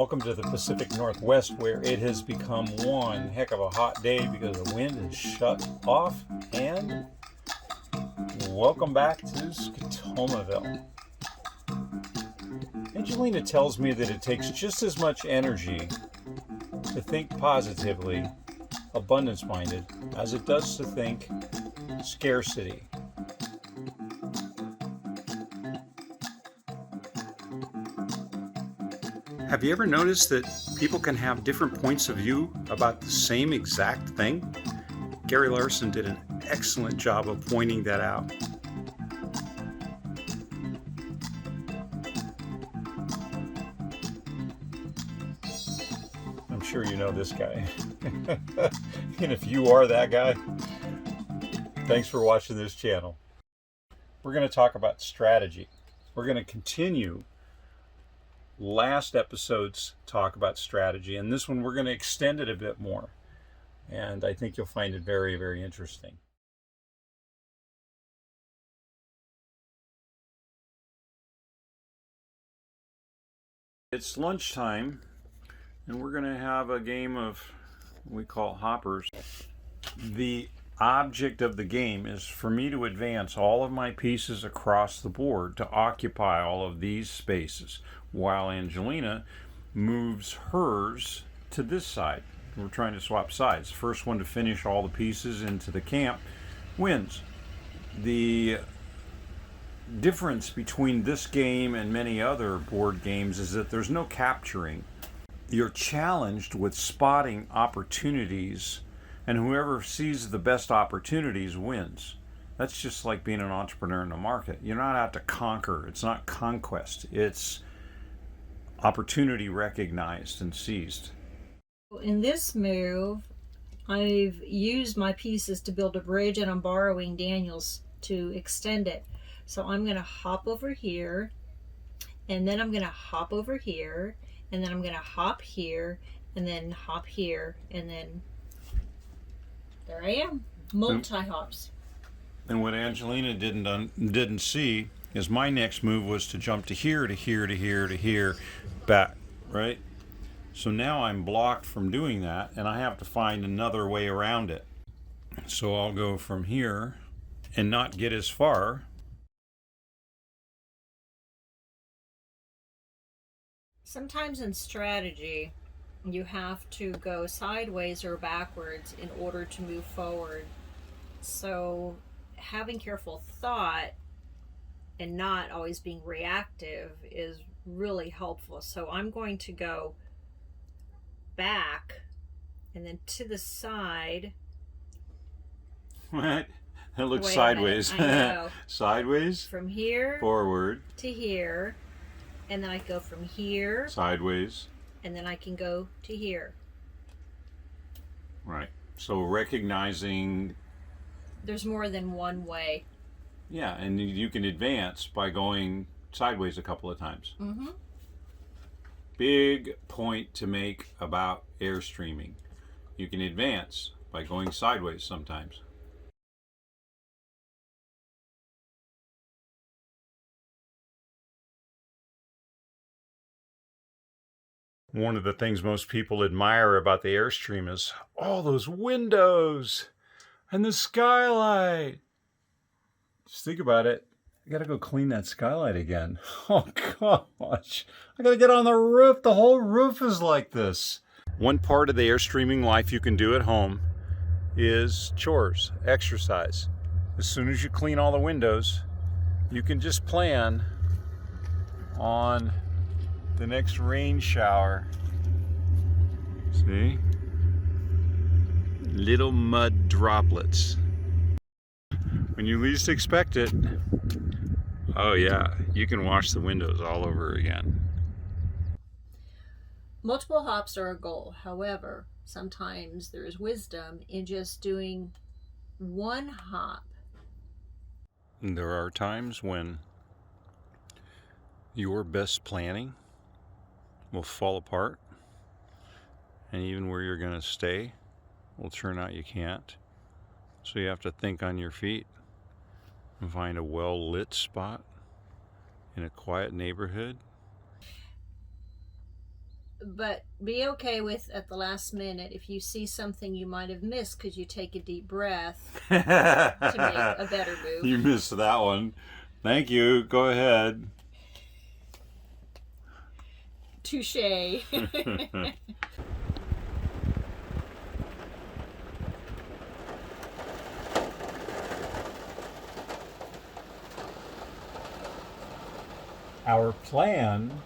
Welcome to the Pacific Northwest, where it has become one heck of a hot day because the wind is shut off. And welcome back to Scotomaville. Angelina tells me that it takes just as much energy to think positively, abundance-minded, as it does to think scarcity. Have you ever noticed that people can have different points of view about the same exact thing? Gary Larson did an excellent job of pointing that out. I'm sure you know this guy. And if you are that guy, thanks for watching this channel. We're going to talk about strategy. We're going to continue last episode's talk about strategy, and this one we're going to extend it a bit more, and I think you'll find it very, very interesting. It's lunchtime, and we're going to have a game of what we call hoppers. The object of the game is for me to advance all of my pieces across the board to occupy all of these spaces, while Angelina moves hers to this side. We're trying to swap sides. First one to finish all the pieces into the camp wins. The difference between this game and many other board games is that there's no capturing. You're challenged with spotting opportunities, and whoever sees the best opportunities wins. That's just like being an entrepreneur in the market. You're not out to conquer. It's not conquest. It's opportunity recognized and seized. In this move, I've used my pieces to build a bridge, and I'm borrowing Daniel's to extend it. So I'm going to hop over here, and then I'm going to hop over here, and then I'm going to hop here, and then hop here, and then there I am. Multi-hops. And what Angelina didn't see is my next move was to jump to here, to here, to here, to here, back, right? So now I'm blocked from doing that, and I have to find another way around it. So I'll go from here and not get as far. Sometimes in strategy, you have to go sideways or backwards in order to move forward. So having careful thought and not always being reactive is really helpful. So I'm going to go back and then to the side. What? That looks sideways. I know. Sideways? From here forward to here, and then I go from here sideways, and then I can go to here. Right. So recognizing there's more than one way. Yeah, and you can advance by going sideways a couple of times. Mm-hmm. Big point to make about airstreaming. You can advance by going sideways sometimes. One of the things most people admire about the Airstream is all those windows and the skylight. Just think about it. I gotta go clean that skylight again. Oh gosh. I gotta get on the roof. The whole roof is like this. One part of the Airstreaming life you can do at home is chores, exercise. As soon as you clean all the windows, you can just plan on the next rain shower. See? Little mud droplets. When you least expect it, oh yeah, you can wash the windows all over again. Multiple hops are a goal. However, sometimes there's wisdom in just doing one hop. There are times when your best planning will fall apart, and even where you're going to stay will turn out you can't. So you have to think on your feet and find a well-lit spot in a quiet neighborhood But be okay with at the last minute if you see something you might have missed because you take a deep breath to make a better move. You missed that one. Thank you. Go ahead. Touche. Our plan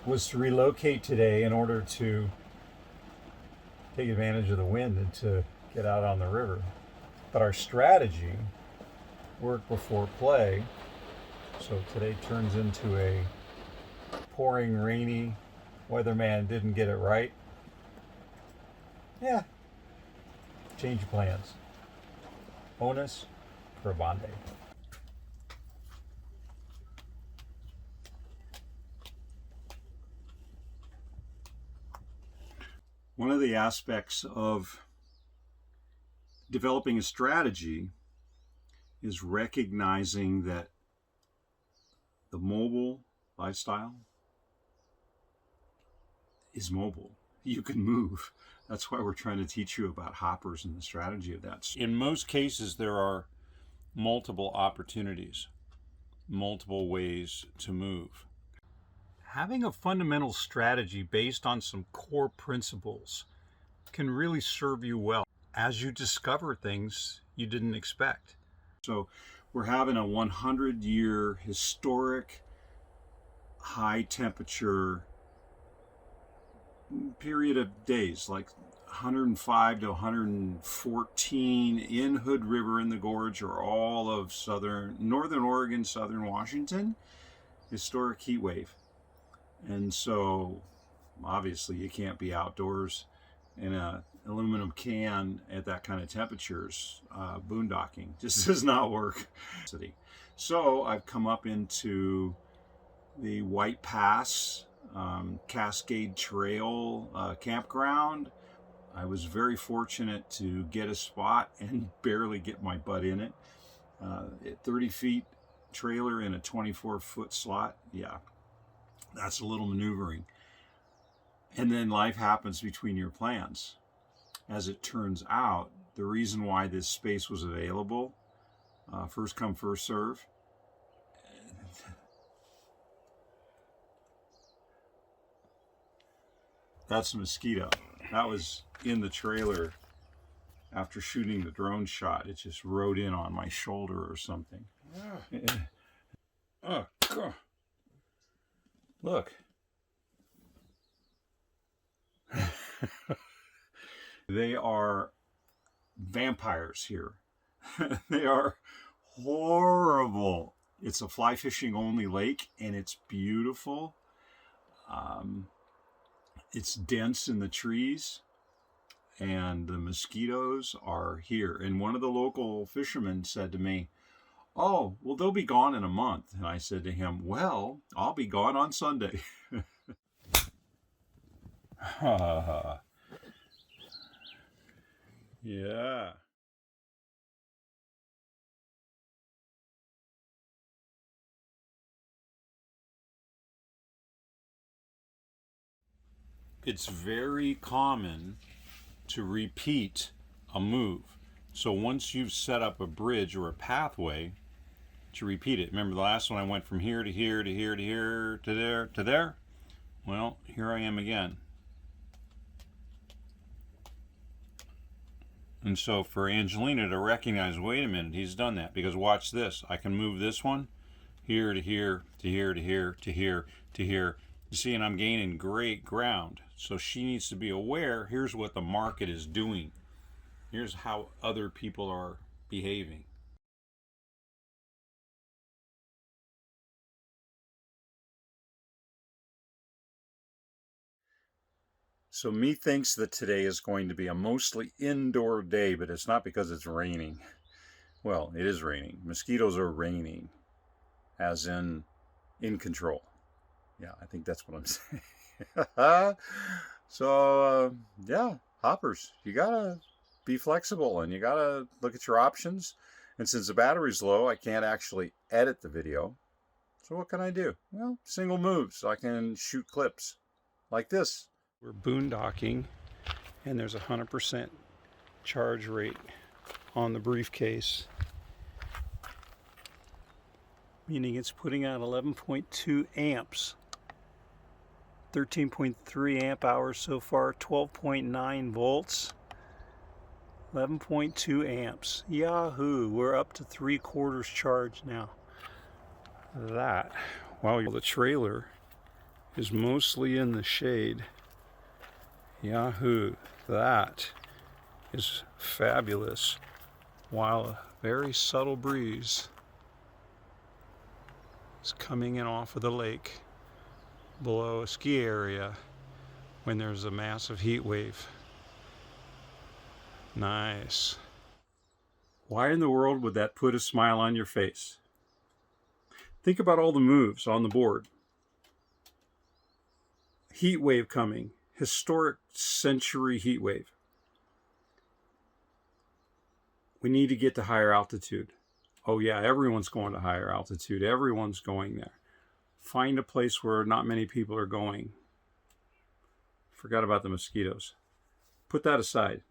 was to relocate today in order to take advantage of the wind and to get out on the river. But our strategy work before play, so today turns into a pouring, rainy, weatherman didn't get it right. Yeah, change of plans. Onus probandi. One of the aspects of developing a strategy is recognizing that the mobile lifestyle is mobile. You can move. That's why we're trying to teach you about hoppers and the strategy of that. In most cases, there are multiple opportunities, multiple ways to move. Having a fundamental strategy based on some core principles can really serve you well as you discover things you didn't expect. So we're having a 100-year historic high temperature period of days, like 105 to 114 in Hood River in the Gorge, or all of northern Oregon, southern Washington. Historic heat wave. And so obviously you can't be outdoors in a aluminum can at that kind of temperatures. Boondocking just does not work. So I've come up into the White Pass Cascade Trail campground. I was very fortunate to get a spot and barely get my butt in it. 30 feet trailer in a 24-foot slot. Yeah, that's a little maneuvering. And then life happens between your plans. As it turns out, the reason why this space was available, first come, first serve. That's a mosquito. That was in the trailer after shooting the drone shot. It just rode in on my shoulder or something. Oh, God. Look. They are vampires here. They are horrible. It's a fly fishing only lake, and it's beautiful. It's dense in the trees, and the mosquitoes are here. And one of the local fishermen said to me, "Oh, well, they'll be gone in a month." And I said to him, "Well, I'll be gone on Sunday." Yeah. It's very common to repeat a move. So once you've set up a bridge or a pathway, to repeat it. Remember the last one I went from here to here to here to here to there to there? Well, here I am again. And so for Angelina to recognize, wait a minute, he's done that, because watch this. I can move this one here to here to here to here to here to here. You see, and I'm gaining great ground. So she needs to be aware, here's what the market is doing. Here's how other people are behaving. So methinks that today is going to be a mostly indoor day, but it's not because it's raining. Well, it is raining. Mosquitoes are raining, as in control. Yeah, I think that's what I'm saying. So, yeah, hoppers, you gotta be flexible and you gotta look at your options. And since the battery's low, I can't actually edit the video. So what can I do? Well, single moves. I can shoot clips like this. We're boondocking, and there's 100% charge rate on the briefcase, meaning it's putting out 11.2 amps, 13.3 amp hours so far, 12.9 volts, 11.2 amps. Yahoo! We're up to 3/4 charge now. That, while the trailer is mostly in the shade. Yahoo! That is fabulous. While a very subtle breeze is coming in off of the lake below a ski area when there's a massive heat wave. Nice. Why in the world would that put a smile on your face? Think about all the moves on the board. Heat wave coming. Historic century heat wave. We need to get to higher altitude. Oh yeah, everyone's going to higher altitude. Everyone's going there. Find a place where not many people are going. Forgot about the mosquitoes. Put that aside.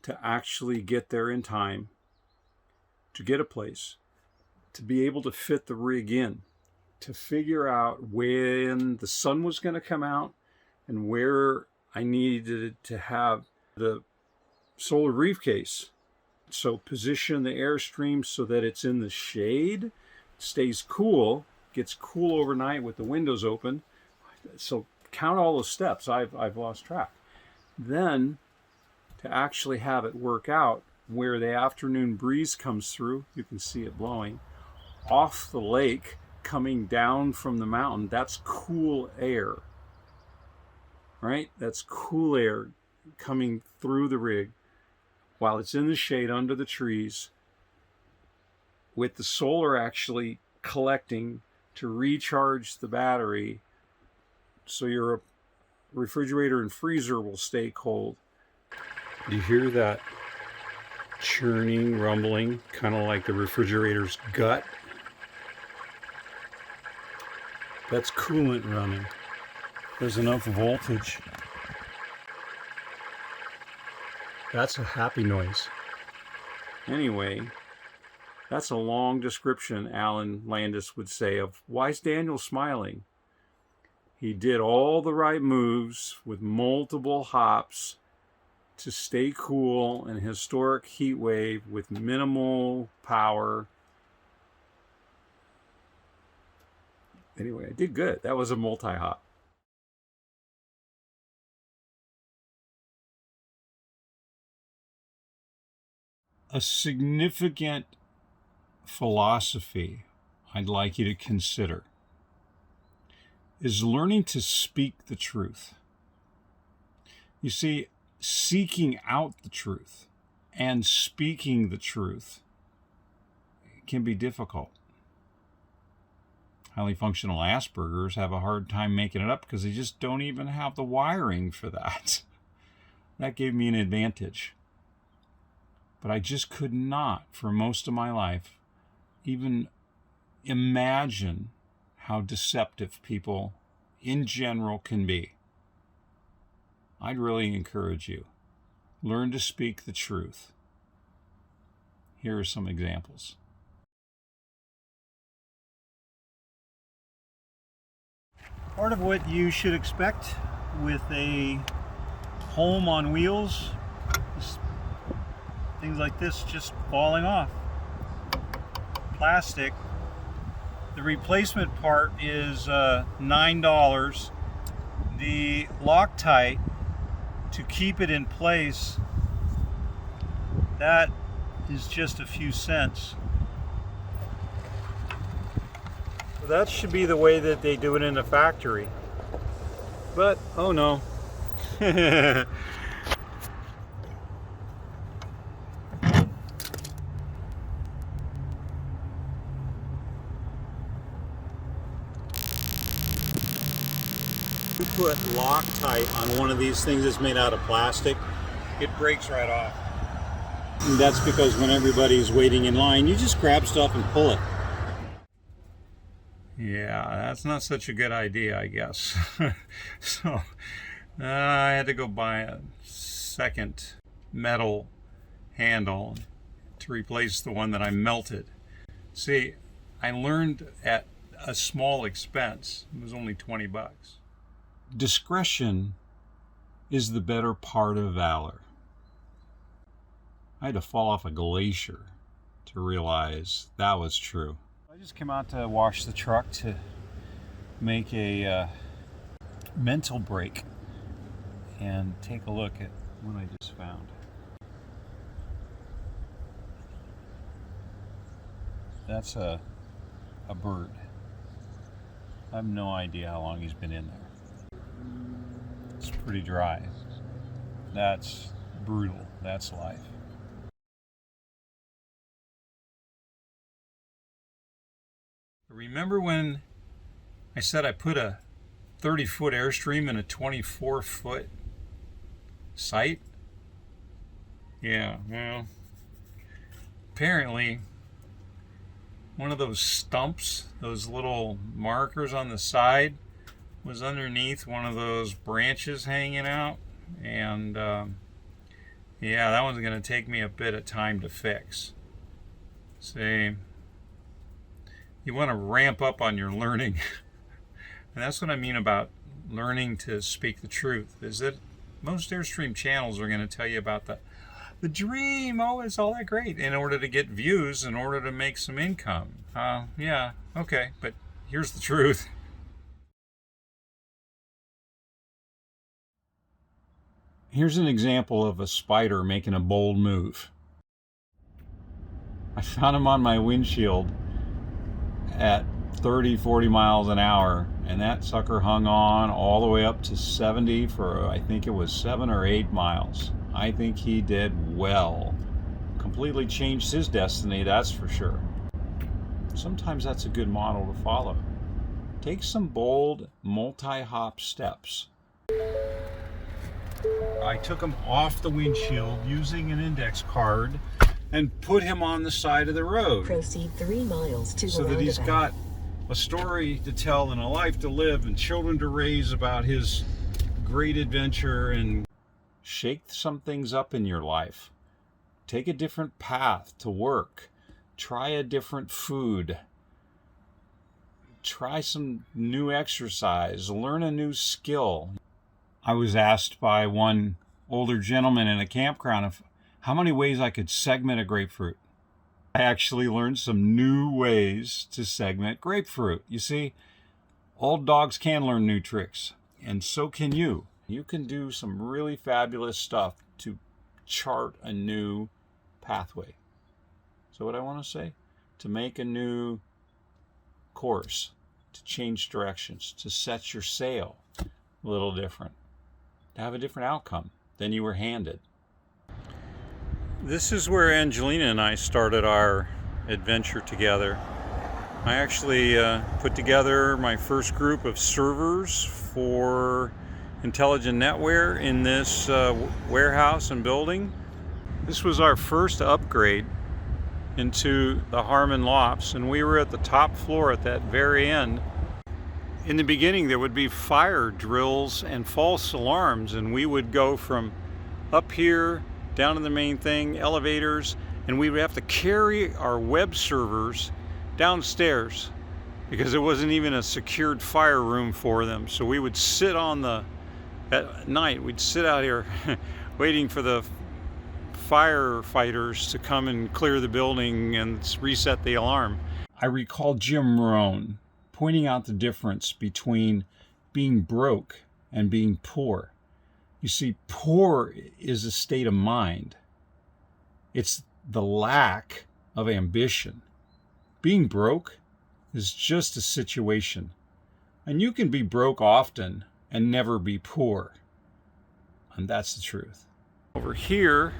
To actually get there in time, to get a place, to be able to fit the rig in, to figure out when the sun was going to come out and where I needed to have the solar briefcase. So position the Airstream so that it's in the shade, stays cool, gets cool overnight with the windows open. So count all those steps. I've lost track. Then to actually have it work out where the afternoon breeze comes through, you can see it blowing off the lake, coming down from the mountain. That's cool air, right? That's cool air coming through the rig while it's in the shade under the trees, with the solar actually collecting to recharge the battery so your refrigerator and freezer will stay cold. Do you hear that churning, rumbling, kind of like the refrigerator's gut? That's coolant running. There's enough voltage. That's a happy noise. Anyway, that's a long description, Alan Landis would say, of why's Daniel smiling? He did all the right moves with multiple hops to stay cool in a historic heat wave with minimal power. Anyway, I did good. That was a multi-hop. A significant philosophy I'd like you to consider is learning to speak the truth. You see, seeking out the truth and speaking the truth can be difficult. Highly functional Aspergers have a hard time making it up because they just don't even have the wiring for that. That gave me an advantage. But I just could not, for most of my life, even imagine how deceptive people in general can be. I'd really encourage you. Learn to speak the truth. Here are some examples. Part of what you should expect with a home on wheels is things like this just falling off. Plastic. The replacement part is $9. The Loctite to keep it in place, that is just a few cents. So that should be the way that they do it in the factory. But, oh no. You put Loctite on one of these things that's made out of plastic, it breaks right off. And that's because when everybody's waiting in line, you just grab stuff and pull it. Yeah, that's not such a good idea, I guess. So I had to go buy a second metal handle to replace the one that I melted. See, I learned at a small expense. It was only 20 bucks. Discretion is the better part of valor. I had to fall off a glacier to realize that was true. I just came out to wash the truck to make a mental break and take a look at what I just found. That's a bird. I have no idea how long he's been in there. It's pretty dry. That's brutal. That's life. Remember when I said I put a 30-foot Airstream in a 24-foot sight? Yeah, well, apparently one of those stumps, those little markers on the side, was underneath one of those branches hanging out, and yeah, that one's going to take me a bit of time to fix. See, you want to ramp up on your learning. And that's what I mean about learning to speak the truth, is that most Airstream channels are going to tell you about the dream. Oh, it's all that great, in order to get views, in order to make some income. Yeah, okay, but here's the truth. Here's an example of a spider making a bold move. I found him on my windshield at 30, 40 miles an hour, and that sucker hung on all the way up to 70 for, I think it was 7 or 8 miles. I think he did well. Completely changed his destiny, that's for sure. Sometimes that's a good model to follow. Take some bold multi-hop steps. I took him off the windshield using an index card and put him on the side of the road. Proceed 3 miles to so that he's got a story to tell and a life to live and children to raise about his great adventure. And shake some things up in your life. Take a different path to work. Try a different food. Try some new exercise. Learn a new skill. I was asked by one older gentleman in a campground of how many ways I could segment a grapefruit. I actually learned some new ways to segment grapefruit. You see, old dogs can learn new tricks, and so can you. You can do some really fabulous stuff to chart a new pathway. So what I want to say, to make a new course, to change directions, to set your sail a little different, to have a different outcome than you were handed. This is where Angelina and I started our adventure together. I actually put together my first group of servers for Intelligent NetWare in this warehouse and building. This was our first upgrade into the Harmon Lofts, and we were at the top floor at that very end. In the beginning there would be fire drills and false alarms, and we would go from up here down to the main thing, elevators, and we would have to carry our web servers downstairs because there wasn't even a secured fire room for them. So we would sit at night, we'd sit out here waiting for the firefighters to come and clear the building and reset the alarm. I recall Jim Rohn pointing out the difference between being broke and being poor. You see, poor is a state of mind. It's the lack of ambition. Being broke is just a situation. And you can be broke often and never be poor. And that's the truth. Over here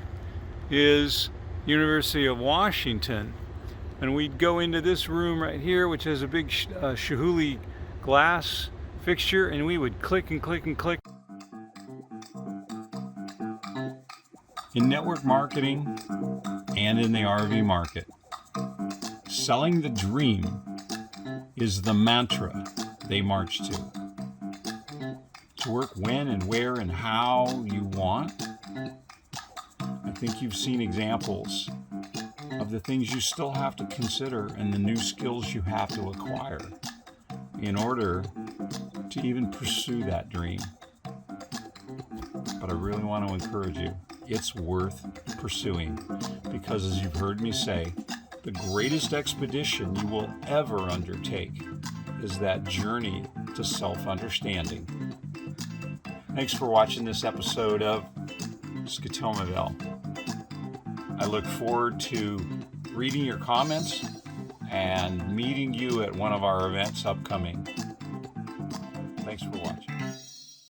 is University of Washington. And we'd go into this room right here, which has a big Chihuly glass fixture, and we would click and click and click. In network marketing and in the RV market, selling the dream is the mantra they march to. To work when and where and how you want. I think you've seen examples of the things you still have to consider and the new skills you have to acquire in order to even pursue that dream. But I really want to encourage you, it's worth pursuing, because as you've heard me say, the greatest expedition you will ever undertake is that journey to self-understanding. Thanks for watching this episode of Scotomaville. I look forward to reading your comments and meeting you at one of our events upcoming. Thanks for watching.